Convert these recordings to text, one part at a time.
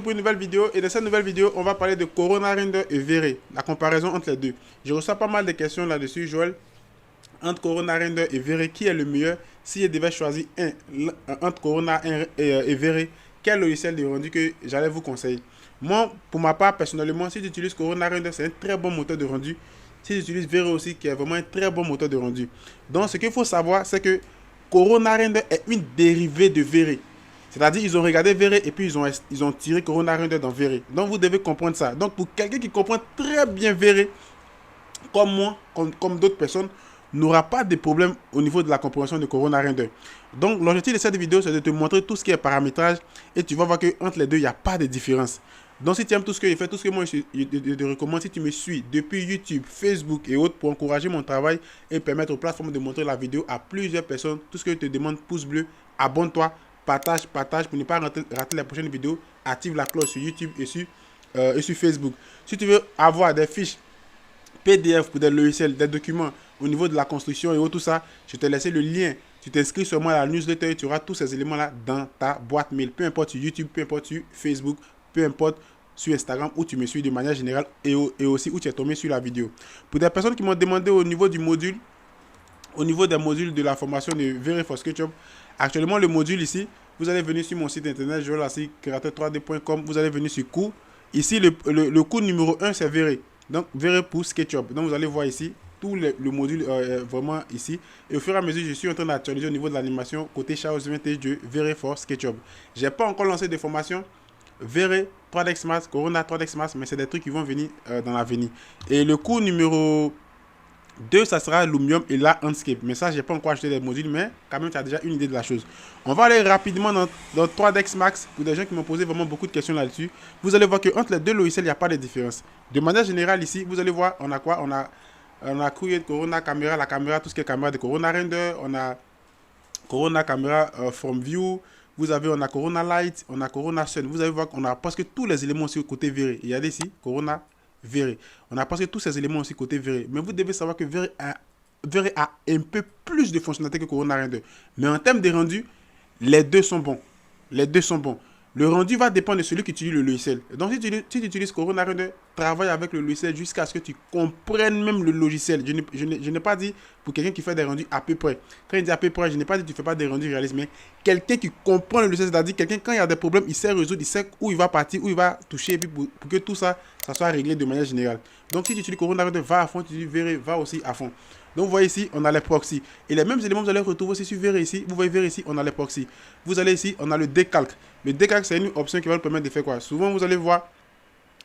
Pour une nouvelle vidéo, et dans cette nouvelle vidéo on va parler de Corona Render et Vray, la comparaison entre les deux. Je reçois pas mal de questions là-dessus. Joël, entre Corona Render et Vray, qui est le meilleur? Si je devais choisir entre Corona et Vray, quel logiciel de rendu que j'allais vous conseiller? Moi, pour ma part, personnellement, si tu utilises Corona Render, c'est un très bon moteur de rendu. Si tu utilises Vray aussi, qui est vraiment un très bon moteur de rendu. Donc ce qu'il faut savoir, c'est que Corona Render est une dérivée de Vray. C'est-à-dire ils ont regardé Vray et puis ils ont tiré Corona Render dans Vray. Donc vous devez comprendre ça. Donc pour quelqu'un qui comprend très bien Vray, comme moi, comme d'autres personnes, n'aura pas de problème au niveau de la compréhension de Corona Render. Donc l'objectif de cette vidéo, c'est de te montrer tout ce qui est paramétrage et tu vas voir qu'entre les deux, il n'y a pas de différence. Donc si tu aimes tout ce que je fais, tout ce que moi je te recommande, si tu me suis depuis YouTube, Facebook et autres pour encourager mon travail et permettre aux plateformes de montrer la vidéo à plusieurs personnes, tout ce que je te demande, pouce bleu, abonne-toi, partage pour ne pas rater la prochaine vidéo, active la cloche sur YouTube et sur Facebook. Si tu veux avoir des fiches PDF pour des logiciels, des documents au niveau de la construction et tout ça, je te laisse le lien. Tu t'inscris sur moi à la newsletter et tu auras tous ces éléments-là dans ta boîte mail. Peu importe sur YouTube, peu importe sur Facebook, peu importe sur Instagram où tu me suis de manière générale et aussi où tu es tombé sur la vidéo. Pour des personnes qui m'ont demandé au niveau du module, au niveau des modules de la formation de Vray for SketchUp, actuellement le module ici, vous allez venir sur mon site internet joelassi-createur3d.com, vous allez venir sur cours. Ici, le cours numéro 1, c'est Vray. Donc, Vray pour SketchUp. Donc, vous allez voir ici, tout le module vraiment ici. Et au fur et à mesure, je suis en train d'actualiser au niveau de l'animation côté Chaos Vintage de Vray for SketchUp. Je n'ai pas encore lancé de formation Vray 3ds Max, Corona 3ds Max, mais c'est des trucs qui vont venir dans l'avenir. Et le cours numéro 2, ça sera Lumium et la Landscape. Mais ça, je n'ai pas encore acheté des modules, mais quand même, tu as déjà une idée de la chose. On va aller rapidement dans 3ds Max pour des gens qui m'ont posé vraiment beaucoup de questions là-dessus. Vous allez voir qu'entre les deux logiciels, il n'y a pas de différence. De manière générale, ici, vous allez voir, on a quoi? On a Create Corona Camera, la caméra, tout ce qui est caméra de Corona Render. On a Corona Camera From View. On a Corona Light, on a Corona Sun. Vous allez voir qu'on a presque tous les éléments aussi côté Vray. Il y a ici, Corona Vray. On a presque tous ces éléments aussi côté Vray. Mais vous devez savoir que Vray a un peu plus de fonctionnalités que Corona Render. Mais en termes de rendu, les deux sont bons. Les deux sont bons. Le rendu va dépendre de celui qui utilise le logiciel. Donc si tu utilises Corona Render, travaille avec le logiciel jusqu'à ce que tu comprennes même le logiciel. Je n'ai pas dit pour quelqu'un qui fait des rendus à peu près. Quand je dis à peu près, je n'ai pas dit que tu ne fais pas des rendus réalistes, mais quelqu'un qui comprend le logiciel, c'est-à-dire quelqu'un quand il y a des problèmes, il sait résoudre, il sait où il va partir, où il va toucher, et puis pour que tout ça soit réglé de manière générale. Donc si tu utilises Corona Render, va à fond, tu utilises Vray, va aussi à fond. Donc vous voyez ici, on a les proxys. Et les mêmes éléments, vous allez retrouver aussi sur Vray ici. Vous voyez Vray ici, on a les proxys. Vous allez ici, on a le décalque. Le décalque, c'est une option qui va nous permettre de faire quoi? Souvent, vous allez voir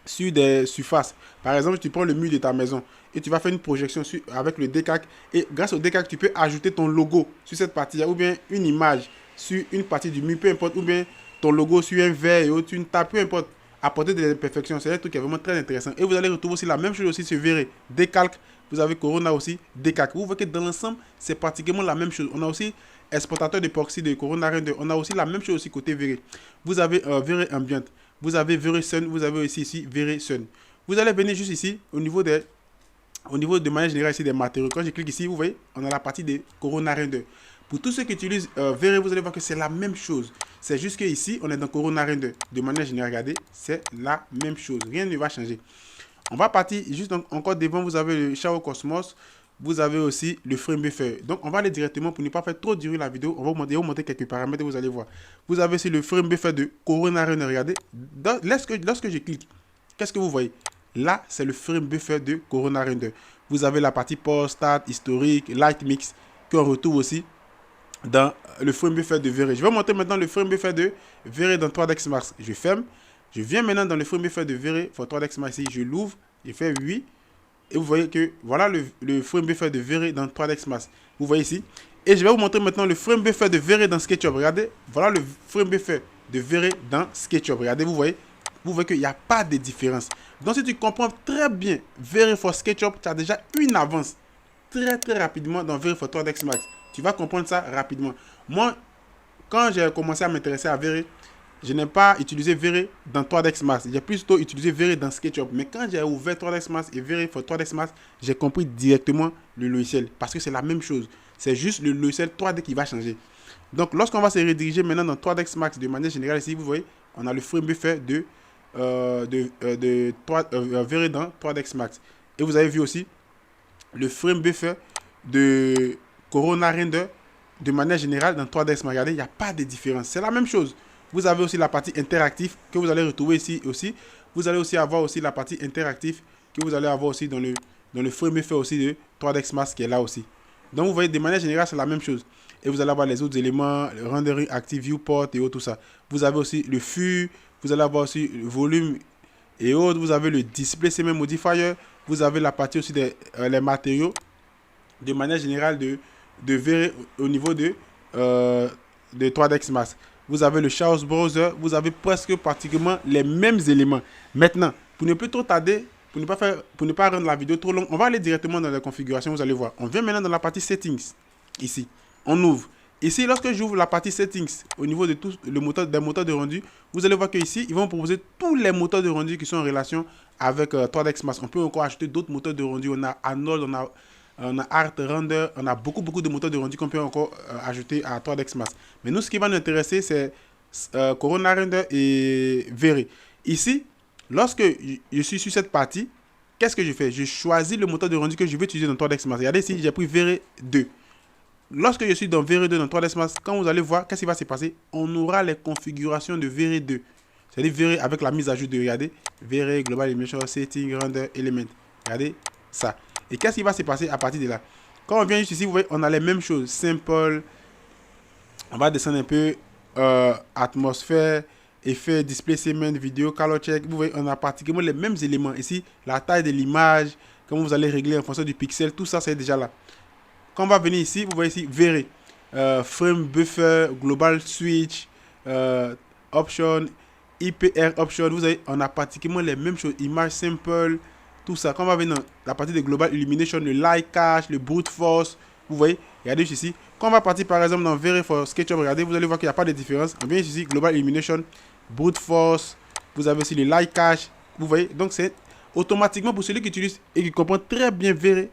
sur des surfaces. Par exemple, tu prends le mur de ta maison et tu vas faire une projection avec le décalque. Et grâce au décalque, tu peux ajouter ton logo sur cette partie-là ou bien une image sur une partie du mur, peu importe, ou bien ton logo sur un verre et autres, une table, peu importe. Apporter des imperfections, c'est un truc qui est vraiment très intéressant. Et vous allez retrouver aussi la même chose aussi sur Vray. Décalque, vous avez Corona aussi, décalque. Vous voyez que dans l'ensemble, c'est pratiquement la même chose. On a aussi exportateur de proxy de Corona Render. On a aussi la même chose aussi côté Vray. Vous avez Vray Ambient. Vous avez Vray Sun. Vous avez aussi ici Vray Sun. Vous allez venir juste ici au niveau de manière générale ici des matériaux. Quand je clique ici, vous voyez, on a la partie de Corona Render. Pour tous ceux qui utilisent Vray, vous allez voir que c'est la même chose. C'est juste qu'ici, on est dans Corona Render. De manière générale, regardez, c'est la même chose. Rien ne va changer. On va partir juste encore devant, vous avez le Shadow Cosmos. Vous avez aussi le frame buffer. Donc, on va aller directement pour ne pas faire trop durer la vidéo. On va vous montrer quelques paramètres, vous allez voir. Vous avez aussi le frame buffer de Corona Render. Regardez, lorsque je clique, qu'est-ce que vous voyez? Là, c'est le frame buffer de Corona Render. Vous avez la partie post, start, historique, light mix, qu'on retrouve aussi dans le frame buffer de Vray. Je vais montrer maintenant le frame buffer de Vray dans 3ds Max. Je ferme. Je viens maintenant dans le frame buffer de Vray pour 3ds Max ici. Je l'ouvre. Je fais oui. Et vous voyez que voilà le frame buffer de Vray dans 3ds Max. Vous voyez ici. Et je vais vous montrer maintenant le frame buffer de Vray dans SketchUp. Regardez. Voilà le frame buffer de Vray dans SketchUp. Regardez, vous voyez. Vous voyez qu'il n'y a pas de différence. Donc si tu comprends très bien Vray for SketchUp, tu as déjà une avance très rapidement dans Vray for 3ds Max. Tu vas comprendre ça rapidement. Moi, quand j'ai commencé à m'intéresser à Vray, je n'ai pas utilisé Vray dans 3ds Max. J'ai plutôt utilisé Vray dans SketchUp. Mais quand j'ai ouvert 3ds Max et Vray for 3ds Max, j'ai compris directement le logiciel. Parce que c'est la même chose. C'est juste le logiciel 3D qui va changer. Donc, lorsqu'on va se rediriger maintenant dans 3ds Max de manière générale, ici, vous voyez, on a le frame buffer de V-Ray dans 3ds Max. Et vous avez vu aussi le frame buffer de Corona Render de manière générale dans 3ds Max. Regardez, il n'y a pas de différence. C'est la même chose. Vous avez aussi la partie interactive que vous allez retrouver ici aussi. Vous allez aussi avoir aussi la partie interactive que vous allez avoir aussi dans le frame buffer aussi de 3ds Max qui est là aussi. Donc vous voyez, de manière générale, c'est la même chose. Et vous allez avoir les autres éléments, le rendering active, viewport et autres, tout ça. Vous avez aussi le flux, vous allez avoir aussi le volume et autres. Vous avez le display CMM modifier. Vous avez la partie aussi des les matériaux. De manière générale, de V-Ray au niveau de 3ds Max. Vous avez le Chaos Browser. Vous avez presque pratiquement les mêmes éléments. Maintenant, pour ne plus trop tarder, pour ne pas rendre la vidéo trop longue, on va aller directement dans la configuration, vous allez voir. On vient maintenant dans la partie Settings, ici. On ouvre. Ici, lorsque j'ouvre la partie Settings, au niveau de tout le moteur, des moteurs de rendu, vous allez voir qu'ici, ils vont proposer tous les moteurs de rendu qui sont en relation avec 3ds Max. On peut encore ajouter d'autres moteurs de rendu. On a Arnold, on a Art Render, on a beaucoup de moteurs de rendu qu'on peut encore ajouter à 3ds Max. Mais nous, ce qui va nous intéresser, c'est Corona Render et V-Ray. Ici, lorsque je suis sur cette partie, qu'est-ce que je fais? Je choisis le moteur de rendu que je vais utiliser dans 3ds Max. Regardez ici, j'ai pris V-Ray 2. Lorsque je suis dans V-Ray 2 dans 3ds Max, quand vous allez voir, qu'est-ce qui va se passer? On aura les configurations de V-Ray 2. C'est-à-dire V-Ray avec la mise à jour de, regardez, V-Ray, Global Illumination, Setting, Render, Element. Regardez ça. Et qu'est-ce qui va se passer à partir de là? Quand on vient juste ici, vous voyez, on a les mêmes choses. Simple. On va descendre un peu. Atmosphère, effet, display segment, vidéo, color check. Vous voyez, on a pratiquement les mêmes éléments. Ici, la taille de l'image, comment vous allez régler en fonction du pixel, tout ça, c'est déjà là. Quand on va venir ici, vous voyez ici, V-Ray, frame buffer, global switch, option, IPR option. Vous voyez, on a pratiquement les mêmes choses. Image simple, tout ça. Quand on va venir dans la partie de global illumination, le light cache, le brute force, vous voyez, regardez juste ici. Quand on va partir par exemple dans V-Ray for SketchUp, regardez, vous allez voir qu'il n'y a pas de différence. On vient ici, global illumination, brute force, vous avez aussi le light cache, vous voyez. Donc c'est automatiquement pour celui qui utilise et qui comprend très bien V-Ray,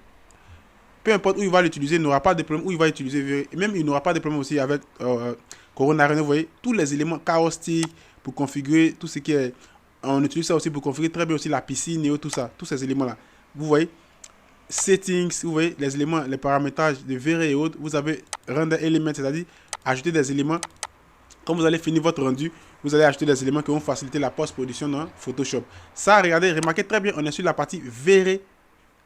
peu importe où il va l'utiliser, il n'aura pas de problème où il va utiliser V-Ray. Même il n'aura pas de problème aussi avec Corona Render, vous voyez, tous les éléments chaotiques pour configurer tout ce qui est. On utilise ça aussi pour configurer très bien aussi la piscine et tout ça, tous ces éléments-là. Vous voyez, settings, vous voyez, les éléments, les paramétrages de V-Ray et autres. Vous avez render element, c'est-à-dire ajouter des éléments. Quand vous allez finir votre rendu, vous allez ajouter des éléments qui vont faciliter la post-production dans Photoshop. Ça, regardez, remarquez très bien, on est sur la partie V-Ray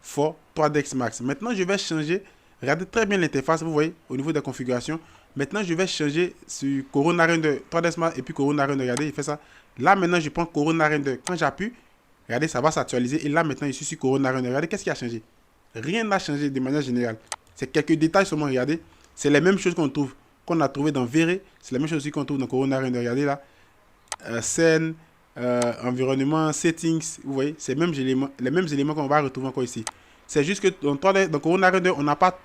for 3ds Max. Maintenant, je vais changer. Regardez très bien l'interface, vous voyez, au niveau de la configuration. Maintenant, je vais changer sur Corona Render 3ds Max et puis Corona Render. Regardez, il fait ça. Là, maintenant, je prends Corona Render. Quand j'appuie, regardez, ça va s'actualiser. Et là, maintenant, je suis sur Corona Render. Regardez, qu'est-ce qui a changé? Rien n'a changé de manière générale. C'est quelques détails seulement, regardez. C'est les mêmes choses qu'on a trouvé dans V-Ray. C'est la même chose aussi qu'on trouve dans Corona Render. Regardez là. Scène, environnement, settings. Vous voyez, c'est les mêmes éléments qu'on va retrouver encore ici. C'est juste que dans Corona Render, on n'a pas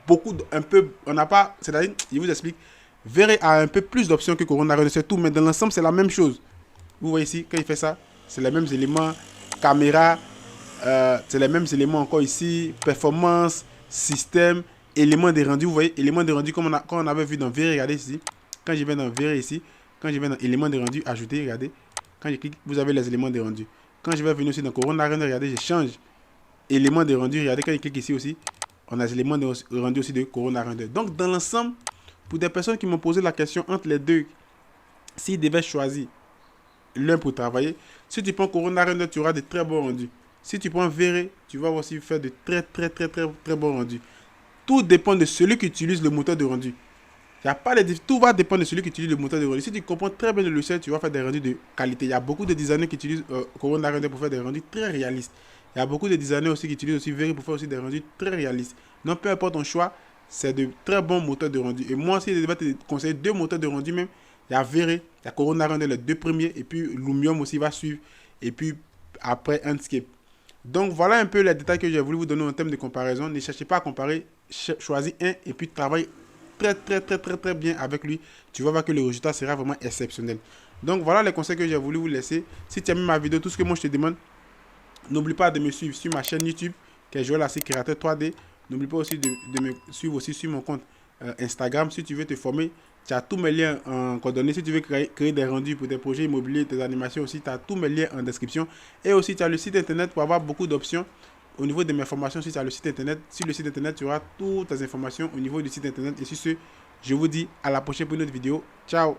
beaucoup, c'est-à-dire, je vous explique. V-Ray a un peu plus d'options que Corona Render, c'est tout. Mais dans l'ensemble, c'est la même chose. Vous voyez ici, quand il fait ça, c'est les mêmes éléments. Caméra. C'est les mêmes éléments encore ici, performance, système, éléments de rendu. Vous voyez, éléments de rendu comme on avait vu dans V-Ray, regardez ici. Quand je vais dans V-Ray ici, quand je vais dans éléments de rendu, ajouter, regardez. Quand je clique, vous avez les éléments de rendu. Quand je vais venir aussi dans Corona Render, regardez, je change éléments de rendu. Regardez, quand je clique ici aussi, on a les éléments de rendu aussi de Corona Render. Donc, dans l'ensemble, pour des personnes qui m'ont posé la question entre les deux, s'ils devaient choisir l'un pour travailler, si tu prends Corona Render, tu auras de très bons rendus. Si tu prends V-Ray, tu vas aussi faire de très bons rendus. Tout dépend de celui qui utilise le moteur de rendu. Tout va dépendre de celui qui utilise le moteur de rendu. Si tu comprends très bien le logiciel, tu vas faire des rendus de qualité. Il y a beaucoup de designers qui utilisent Corona Render pour faire des rendus très réalistes. Il y a beaucoup de designers aussi qui utilisent aussi V-Ray pour faire aussi des rendus très réalistes. Donc peu importe ton choix, c'est de très bons moteurs de rendu. Et moi, si je devais te conseiller deux moteurs de rendu même, il y a V-Ray, il y a Corona Render, les deux premiers, et puis Lumion aussi va suivre. Et puis après Enscape. Donc voilà un peu les détails que j'ai voulu vous donner en termes de comparaison. Ne cherchez pas à comparer, choisis un et puis travaille très bien avec lui. Tu vas voir que le résultat sera vraiment exceptionnel. Donc voilà les conseils que j'ai voulu vous laisser. Si tu as aimé ma vidéo, tout ce que moi je te demande, n'oublie pas de me suivre sur ma chaîne YouTube qui est Joël Assis Créateur 3D. N'oublie pas aussi de me suivre aussi sur mon compte Instagram si tu veux te former Tu as tous mes liens en coordonnées. Si tu veux créer des rendus pour tes projets immobiliers, tes animations aussi, tu as tous mes liens en description. Et aussi, tu as le site internet pour avoir beaucoup d'options. Au niveau de mes formations, si tu as le site internet, sur le site internet, tu auras toutes tes informations au niveau du site internet. Et sur ce, je vous dis à la prochaine pour une autre vidéo. Ciao!